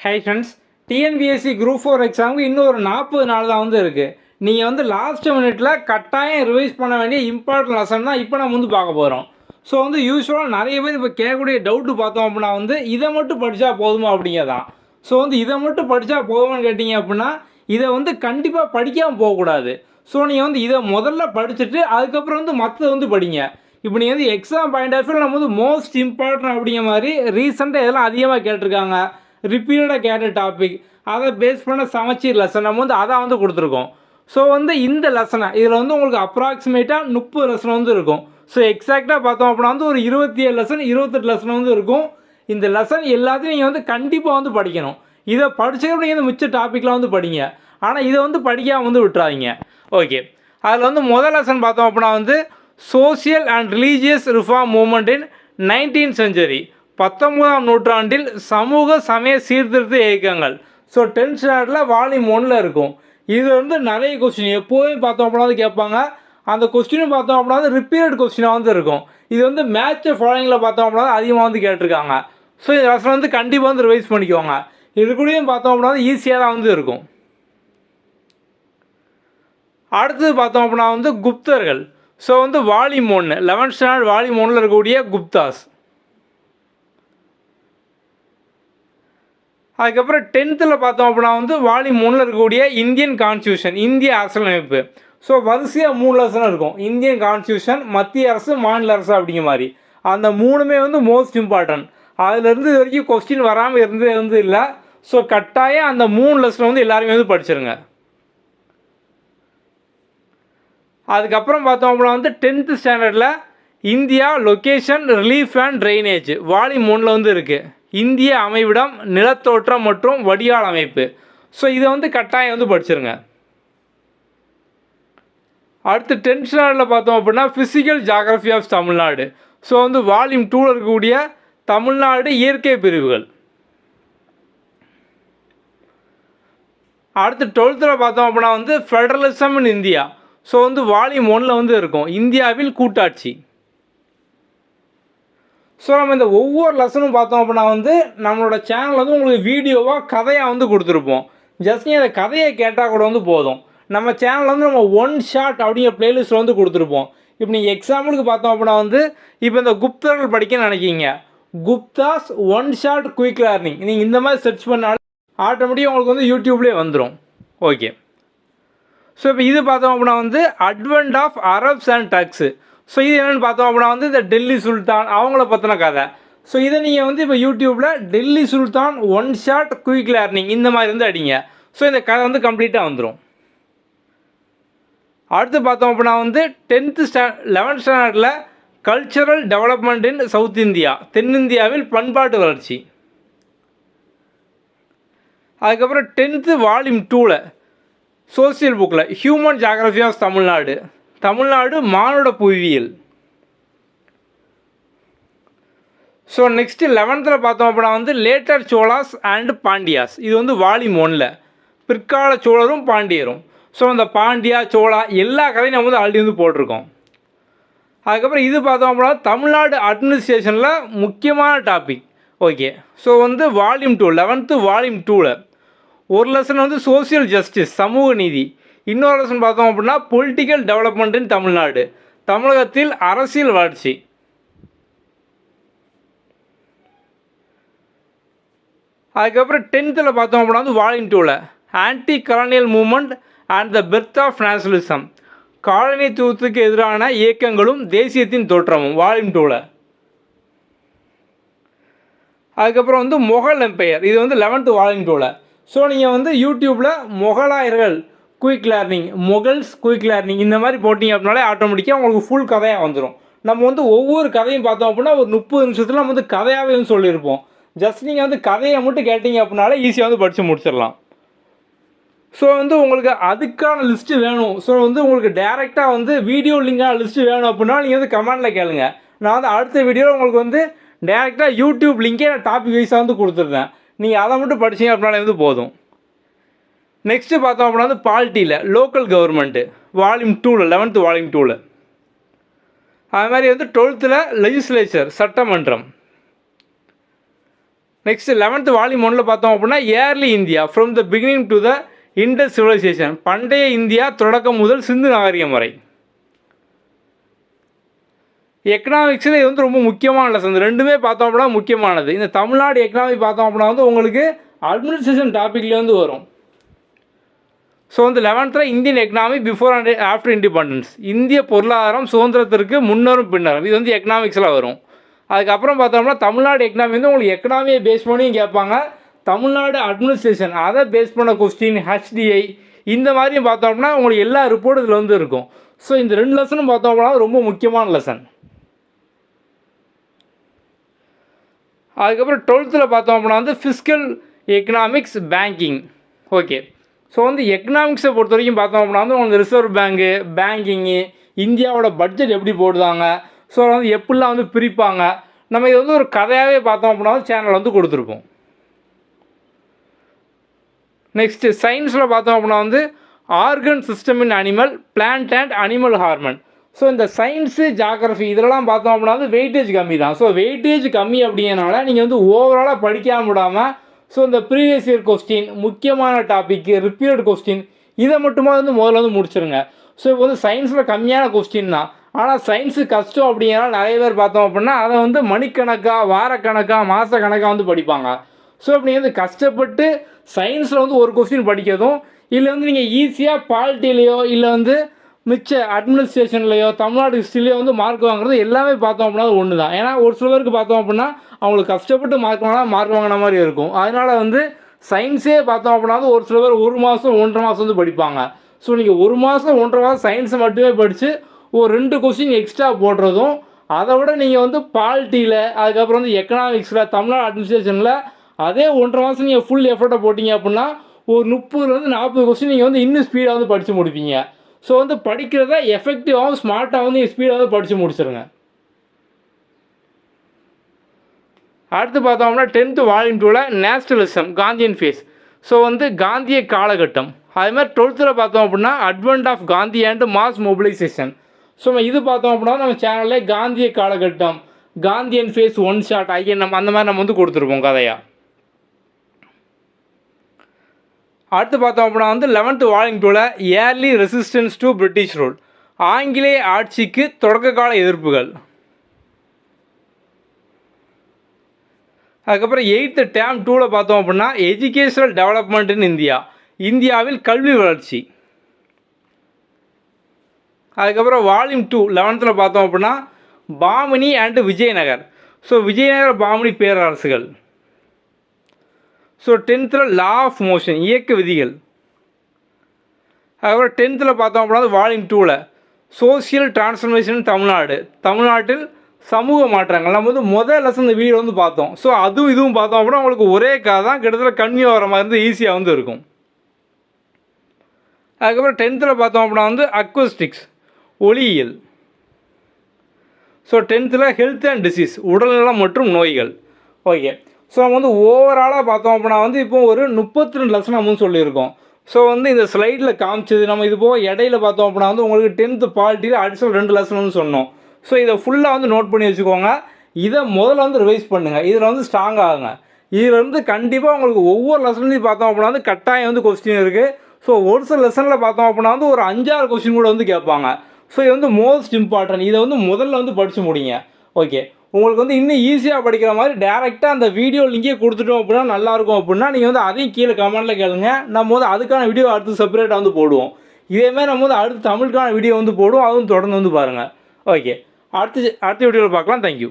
Hi friends, TNPSC group 4 எக்ஸாமுக்கு இன்னும் ஒரு 40 நாள் தான் இருக்குது. நீங்கள் லாஸ்ட் மினிட்ல கட்டாயம் ரிவைஸ் பண்ண வேண்டிய இம்பார்ட்டன்ட் லெசன் தான் இப்போ நம்ம பார்க்க போகிறோம். ஸோ யூஸ்வலாக நிறைய பேர் இப்போ கேட்கக்கூடிய டவுட்டு பார்த்தோம் அப்படின்னா இதை மட்டும் படித்தா போதுமா அப்படிங்கிறதான். ஸோ இதை மட்டும் படித்தா போதுமான்னு கேட்டிங்க அப்படின்னா இதை கண்டிப்பாக படிக்காமல் போகக்கூடாது. ஸோ நீங்கள் இதை முதல்ல படிச்சுட்டு அதுக்கப்புறம் மற்ற படிங்க. இப்போ நீங்கள் எக்ஸாம் பாயிண்ட் ஆஃப் வியூ நம்ம மோஸ்ட் இம்பார்ட்டன்ட் அப்படிங்கிற மாதிரி ரீசெண்டாக இதெல்லாம் அதிகமாக கேட்டிருக்காங்க. ரிப்பீட்டடாக கேட்ட டாபிக் அதை பேஸ் பண்ண சமச்சீர் லெசன் நம்ம அதை கொடுத்துருக்கோம். ஸோ இந்த லெசனை இதில் உங்களுக்கு அப்ராக்சிமேட்டாக 30 லெசன் இருக்கும். ஸோ எக்ஸாக்டாக பார்த்தோம் அப்படின்னா ஒரு 27 லெசன் 28 லெசன் இருக்கும். இந்த லெசன் எல்லாத்தையும் நீங்கள் கண்டிப்பாக படிக்கணும். இதை படிச்சுக்கிட்டு நீங்கள் மிச்ச டாப்பிக்லாம் படிங்க. ஆனால் இதை படிக்காமல் விட்டுறாதீங்க. ஓகே, அதில் முதல் லெசன் பார்த்தோம் அப்படின்னா social and religious reform movement in 19th century 19ஆம் நூற்றாண்டில் சமூக சமய சீர்திருத்த இயக்கங்கள். ஸோ 10th ஸ்டாண்டர்டில் வால்யூம் 1 இருக்கும். இது நிறைய கொஸ்டின் எப்போதும் பார்த்தோம் அப்படின்னா கேட்பாங்க. அந்த கொஸ்டினும் பார்த்தோம் அப்படின்னா ரிப்பீட்டட் கொஸ்டினாக இருக்கும். இது மேட்ச் ஃபாலோயிங்கில் பார்த்தோம் அப்படின்னா அதிகமாக கேட்டிருக்காங்க. ஸோ இந்த லெசன் கண்டிப்பாக ரிவைஸ் பண்ணிக்குவாங்க. இது கூடயும் பார்த்தோம் அப்படின்னா ஈஸியாக தான் இருக்கும். அடுத்தது பார்த்தோம் அப்படின்னா குப்தர்கள். So volume 1 11th standard volume 1 இருக்கக்கூடிய குப்தாஸ். அதுக்கப்புறம் 10th பார்த்தோம் அப்படின்னா வால்யூம் 1 இருக்கக்கூடிய இந்தியன் கான்ஸ்டியூஷன் இந்திய அரசியலமைப்பு. ஸோ வரிசையாக 3 லெசன் இருக்கும். இந்தியன் கான்ஸ்டியூஷன், மத்திய அரசு, மாநில அரசு அப்படிங்கிற மாதிரி அந்த மூணுமே மோஸ்ட் இம்பார்ட்டன்ட். அதுலேருந்து இது வரைக்கும் கொஸ்டின் வராமல் இருந்தது இல்லை. ஸோ கட்டாயம் அந்த 3 லெசன் எல்லாருமே படிச்சிருங்க. அதுக்கப்புறம் பார்த்தோம் அப்படின்னா 10th ஸ்டாண்டர்டில் India location relief and drainage volume 1 இருக்குது. இந்திய அமைவிடம், நிலத்தோற்றம் மற்றும் வடிகால் அமைப்பு. ஸோ இதை கட்டாயம் படிச்சிருங்க. அடுத்து 10th ஸ்டாண்டர்டில் பார்த்தோம் அப்படின்னா physical geography of Tamil Nadu. So volume 2 இருக்கக்கூடிய தமிழ்நாடு இயற்கை பிரிவுகள். அடுத்து 12th பார்த்தோம் அப்படின்னா federalism in India. So volume 1 இருக்கும் இந்தியாவில் கூட்டாட்சி. ஸோ நம்ம இந்த ஒவ்வொரு லெசனும் பார்த்தோம் அப்படின்னா நம்மளோட சேனல் உங்களுக்கு வீடியோவாக கதையாக கொடுத்துருப்போம். ஜஸ்ட் நீங்கள் அந்த கதையை கேட்டால் கூட போதும். நம்ம சேனலில் நம்ம ஒன் ஷாட் அப்படிங்கிற பிளேலிஸ்ட்டில் கொடுத்துருப்போம். இப்போ நீங்கள் எக்ஸாம்பிளுக்கு பார்த்தோம் அப்படின்னா இப்போ இந்த குப்தர்கள் படிக்க நினைக்கிங்க, Guptas one shot quick learning நீங்கள் இந்த மாதிரி சர்ச் பண்ணாலும் ஆட்டோமேட்டிக்காக உங்களுக்கு யூடியூப்லேயே வந்துடும். ஓகே, ஸோ இப்போ இது பார்த்தோம் அப்படின்னா advent of Arabs and Turks. So இது என்னென்னு பார்த்தோம் அப்படின்னா இந்த டெல்லி சுல்தான் அவங்கள பற்றின கதை. ஸோ இதை நீங்கள் இப்போ யூடியூப்பில் டெல்லி சுல்தான் ஒன் ஷாட் குயிக் லேர்னிங் இந்த மாதிரி அடிங்க. ஸோ இந்த கதை கம்ப்ளீட்டாக வந்துடும். அடுத்து பார்த்தோம் அப்படின்னா 11th ஸ்டாண்டர்டில் cultural development in South India தென்னிந்தியாவில் பண்பாட்டு வளர்ச்சி. அதுக்கப்புறம் 10th வால்யூம் 2 சோசியல் புக்கில் human geography of Tamil Nadu Tamil Nadu மானுட புவியியல். ஸோ நெக்ஸ்ட்டு 11th பார்த்தோம் அப்படின்னா லேட்டர் சோழாஸ் அண்ட் பாண்டியாஸ். இது வால்யூம் 1 பிற்கால சோழரும் பாண்டியரும். ஸோ இந்த பாண்டியா சோழா எல்லா கதையும் நம்ம ஆல்ரெடி போட்டிருக்கோம். அதுக்கப்புறம் இது பார்த்தோம் அப்படின்னா தமிழ்நாடு அட்மினிஸ்ட்ரேஷனில் முக்கியமான topic. Okay, so volume 2 11th volume 2 ஒரு லெசன் சோசியல் ஜஸ்டிஸ் சமூக நீதி. இன்னொரு லெசன் பார்த்தோம் அப்படின்னா பொலிட்டிக்கல் டெவலப்மெண்ட் இன் தமிழ்நாடு தமிழகத்தில் அரசியல் வளர்ச்சி. அதுக்கப்புறம் 10th பார்த்தோம் அப்படின்னா volume 2 anti colonial movement and the birth of nationalism காலனித்துவத்துக்கு எதிரான இயக்கங்களும் தேசியத்தின் தோற்றமும் வால்யூம் 2. அதுக்கப்புறம் மொகல் எம்பையர் இது 11th வால்யூம் 2. ஸோ நீங்கள் யூடியூப்பில் மொகலாயர்கள் quick learning, Mughals quick learning இந்த மாதிரி போட்டிங்க அப்படின்னாலே ஆட்டோமேட்டிக்காக உங்களுக்கு ஃபுல் கதையாக வந்துடும். நம்ம ஒவ்வொரு கதையும் பார்த்தோம் அப்படின்னா ஒரு 30 நிமிஷத்தில் நம்ம கதையாகவே சொல்லியிருப்போம். ஜஸ்ட் நீங்கள் கதையை மட்டும் கேட்டிங்க அப்படின்னாலே ஈஸியாக படித்து முடிச்சிடலாம். ஸோ உங்களுக்கு அதுக்கான லிஸ்ட்டு வேணும். ஸோ உங்களுக்கு டேரெக்டாக வீடியோ லிங்கான லிஸ்ட்டு வேணும் அப்படின்னா நீங்கள் கமெண்டில் கேளுங்க. நான் அடுத்த வீடியோவில் உங்களுக்கு டேரெக்டாக யூடியூப் லிங்கே நான் டாபிக் வைஸாக கொடுத்துருந்தேன். நீங்கள் அதை மட்டும் படிச்சிங்க அப்படின்னாலே போதும். நெக்ஸ்ட்டு பார்த்தோம் அப்படின்னா பாலிட்டியில் local government volume 2 11th volume 2. அது மாதிரி 12th லெஜிஸ்லேச்சர் சட்டமன்றம். நெக்ஸ்ட் 11th வால்யூம் 1ல் பார்த்தோம் அப்படின்னா early India from the beginning to the Indus civilisation, பண்டைய இந்தியா தொடக்கம் முதல் சிந்து நாகரிகம் வரை. எக்கனாமிக்ஸில் இது வந்து ரொம்ப முக்கியமான லெசன். இந்த ரெண்டுமே பார்த்தோம் அப்படின்னா முக்கியமானது. இந்த தமிழ்நாடு எக்கனாமிக் பார்த்தோம் அப்படின்னா வந்து உங்களுக்கு அட்மினிஸ்ட்ரேஷன் டாப்பிக்லேருந்து வரும். ஸோ வந்து 11th Indian economy before and after independence, இந்திய பொருளாதாரம் சுதந்திரத்திற்கு முன்னரும் பின்னரும், இது வந்து எக்கனாமிக்ஸில் வரும். அதுக்கப்புறம் பார்த்தோம்னா தமிழ்நாடு எக்கனாமி வந்து உங்களுக்கு எக்கனாமியை பேஸ் பண்ணியும் கேட்பாங்க, தமிழ்நாடு அட்மினிஸ்ட்ரேஷன் அதை பேஸ் பண்ண கொஸ்டின், HDI இந்த மாதிரியும் பார்த்தோம்னா உங்களுக்கு எல்லா ரிப்போர்ட் இதில் வந்து இருக்கும். ஸோ இந்த 2 லெசனும் பார்த்தோம்னா ரொம்ப முக்கியமான லெசன். அதுக்கப்புறம் 12th பார்த்தோம் அப்படின்னா வந்து fiscal economics banking. Okay, so வந்து எக்கனாமிக்ஸை பொறுத்த வரைக்கும் பார்த்தோம் அப்படின்னா வந்து உங்களுக்கு ரிசர்வ் பேங்கு, பேங்கிங்கு, இந்தியாவோட பட்ஜெட் எப்படி போடுவாங்க, ஸோ வந்து எப்படிலாம் வந்து பிரிப்பாங்க, நம்ம இது வந்து ஒரு கதையாகவே பார்த்தோம் அப்படின்னா சேனல் வந்து கொடுத்துருப்போம். நெக்ஸ்ட்டு சயின்ஸில் பார்த்தோம் அப்படின்னா வந்து organ system in animal, plant and animal hormone. So இந்த சயின்ஸு, ஜாகிரஃபி இதெல்லாம் பார்த்தோம் அப்படின்னா வந்து வெயிட்டேஜ் கம்மி தான். ஸோ வெயிட்டேஜ் கம்மி அப்படிங்கிறனால நீங்கள் வந்து ஓவராலாக படிக்காமல் விடாமல் ஸோ இந்த ப்ரீவியஸ் இயர் கொஸ்டின், முக்கியமான டாப்பிக்கு, ரிப்பீட்டட் கொஸ்டின் இதை மட்டுமா வந்து முதல்ல வந்து முடிச்சிருங்க. ஸோ இப்போ வந்து சயின்ஸில் கம்மியான கொஸ்டின் தான், ஆனால் சயின்ஸு கஷ்டம் அப்படிங்கிறனால நிறைய பேர் பார்த்தோம் அப்படின்னா அதை வந்து மணிக்கணக்காக, வாரக்கணக்காக, மாதக்கணக்காக வந்து படிப்பாங்க. ஸோ இப்படி வந்து கஷ்டப்பட்டு சயின்ஸில் வந்து ஒரு கொஸ்டின் படிக்கிறதும், இல்லை வந்து நீங்கள் ஈஸியாக பாலிட்டிலையோ இல்லை வந்து மிச்ச அட்மினிஸ்ட்ரேஷன்லையோ தமிழ்நாடு ஹிஸ்ட்ரிலையோ வந்து மார்க் வாங்குறது எல்லாமே பார்த்தோம் அப்படின்னா ஒன்று தான். ஏன்னா ஒரு சில பேருக்கு பார்த்தோம் அப்படின்னா அவங்களுக்கு கஷ்டப்பட்டு மார்க் வாங்கின மாதிரி இருக்கும். அதனால் வந்து சயின்ஸே பார்த்தோம் அப்படின்னா ஒரு சில பேர் 1 மாதம் 1.5 மாதம் வந்து படிப்பாங்க. ஸோ நீங்கள் 1 மாதம் 1.5 மாதம் சயின்ஸை மட்டுமே படித்து ஒரு 2 கொஸ்டின் எக்ஸ்ட்ரா போடுறதும், அதை விட நீங்கள் வந்து பாலிட்டியில், அதுக்கப்புறம் வந்து எக்கனாமிக்ஸில், தமிழ்நாடு அட்மினிஸ்ட்ரேஷனில் அதே 1.5 மாதம் நீங்கள் ஃபுல் எஃபர்ட்டை போட்டிங்க அப்படின்னா ஒரு 30லேருந்து 40 கொஸ்டின் நீங்கள் வந்து இன்னும் ஸ்பீடாக வந்து படித்து முடிப்பீங்க. ஸோ வந்து படிக்கிறத எஃபெக்டிவாகவும் ஸ்மார்ட்டாக வந்து ஸ்பீடாக வந்து படித்து முடிச்சிருங்க. அடுத்து பார்த்தோம்னா 10th வால்யூம் 2ல் நேஷனலிசம், காந்தியன் ஃபேஸ். ஸோ வந்து காந்திய காலகட்டம். அதுமாதிரி 12th பார்த்தோம் அப்படின்னா advent of Gandhi and mass mobilisation. So இது பார்த்தோம் அப்படின்னா நம்ம சேனலில் காந்திய காலகட்டம், காந்தியன் ஃபேஸ், 1 ஷாட், INM அந்த மாதிரி நம்ம வந்து கொடுத்துருப்போம் கதையாக. அடுத்து பார்த்தோம் அப்படின்னா வந்து 11th வால்யூம் 2ல் early resistance to British rule, ஆங்கிலேய ஆட்சிக்கு தொடக்க கால எதிர்ப்புகள். அதுக்கப்புறம் 8th டேர்ம் 2ல் பார்த்தோம் அப்படின்னா எஜுகேஷனல் டெவலப்மெண்ட் இன் இந்தியா, இந்தியாவில் கல்வி வளர்ச்சி. அதுக்கப்புறம் வால்யூம் 2 11th பார்த்தோம் அப்படின்னா பாமினி அண்டு விஜயநகர். ஸோ விஜயநகர பாமினி பேரரசுகள். So 10th law of motion, இயக்க விதிகள். அதுக்கப்புறம் 10th பார்த்தோம் அப்படின்னா வால்யூம் 2ல் சோசியல் டிரான்ஸ்ஃபர்மேஷன் தமிழ்நாடு, தமிழ்நாட்டில் சமூக மாற்றங்கள். நம்ம வந்து முதல் லெசன் இந்த வீடியோ வந்து பார்த்தோம். ஸோ அதுவும் இதுவும் பார்த்தோம் அப்படின்னா உங்களுக்கு ஒரே கதை தான், கிட்டத்தட்ட கன்னியூ வர மாதிரி இருந்து ஈஸியாக வந்து இருக்கும். அதுக்கப்புறம் 10th பார்த்தோம் அப்படின்னா வந்து அக்வஸ்டிக்ஸ், ஒளியியல். So 10th health and disease, உடல்நலம் மற்றும் நோய்கள். ஓகே, ஸோ நம்ம வந்து ஓவராலாக பார்த்தோம் அப்படின்னா வந்து இப்போ ஒரு 32 லெசன் நம்ம சொல்லியிருக்கோம். ஸோ வந்து இந்த ஸ்லைடில் காமிச்சது நம்ம இது போக இடையில பார்த்தோம் அப்படின்னா வந்து உங்களுக்கு 10th பாலிட்டியில் அடிஷனல் 2 லெசன் வந்து சொன்னோம். ஸோ இதை ஃபுல்லாக வந்து நோட் பண்ணி வச்சுக்கோங்க. இதை முதல்ல வந்து ரிவைஸ் பண்ணுங்கள், இதில் வந்து ஸ்ட்ராங் ஆகுங்க. இதில் வந்து கண்டிப்பாக உங்களுக்கு ஒவ்வொரு லெசன்லையும் பார்த்தோம் அப்படின்னா வந்து கட்டாயம் வந்து கொஸ்டின் இருக்குது. ஸோ ஒரு சில லெசனில் பார்த்தோம் அப்படின்னா வந்து ஒரு 5-6 கொஸ்டின் கூட வந்து கேட்பாங்க. ஸோ இது வந்து மோஸ்ட் இம்பார்ட்டன்ட். இதை வந்து முதல்ல வந்து படித்து முடிங்க. ஓகே, உங்களுக்கு வந்து இன்னும் ஈஸியாக படிக்கிற மாதிரி டேரெக்டாக அந்த வீடியோ லிங்கே கொடுத்துட்டோம் அப்படின்னா நல்லாயிருக்கும். அப்படின்னா நீங்கள் வந்து அதையும் கீழே கமெண்ட்டில் கேளுங்க. நம்ம வந்து அதுக்கான வீடியோ அடுத்து செப்பரேட்டாக வந்து போடுவோம். இதேமாதிரி நம்ம வந்து அடுத்து தமிழுக்கான வீடியோ வந்து போடுவோம். அதுவும் தொடர்ந்து வந்து பாருங்கள். ஓகே, அடுத்த வீடியோவில் பார்க்கலாம். தேங்க்யூ.